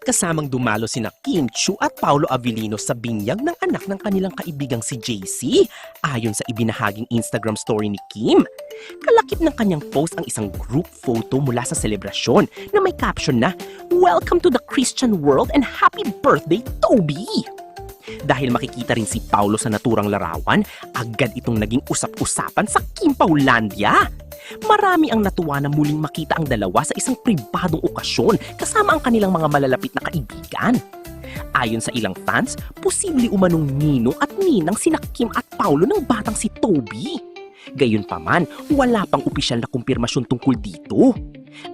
kasamang dumalo sina Kim Chiu at Paolo Avellino sa binyag ng anak ng kanilang kaibigang si JC, ayon sa ibinahaging Instagram story ni Kim. Kalakip ng kanyang post ang isang group photo mula sa selebrasyon na may caption na, "Welcome to the Christian world and happy birthday, Toby!" Dahil makikita rin si Paolo sa naturang larawan, agad itong naging usap-usapan sa Kim Paulandia. Marami ang natuwa na muling makita ang dalawa sa isang pribadong okasyon kasama ang kanilang mga malalapit na kaibigan. Ayon sa ilang fans, posible umanong ninong at ninang sina Kim at Paolo ng batang si Toby. Gayunpaman, wala pang opisyal na kumpirmasyon tungkol dito.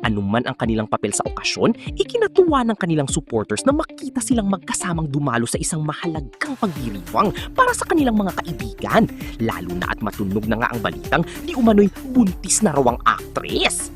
Anuman ang kanilang papel sa okasyon, ikinatuwa ng kanilang supporters na makita silang magkasamang dumalo sa isang mahalagang pagdiriwang para sa kanilang mga kaibigan. Lalo na at matunog na nga ang balitang di umano'y buntis na raw ang aktres.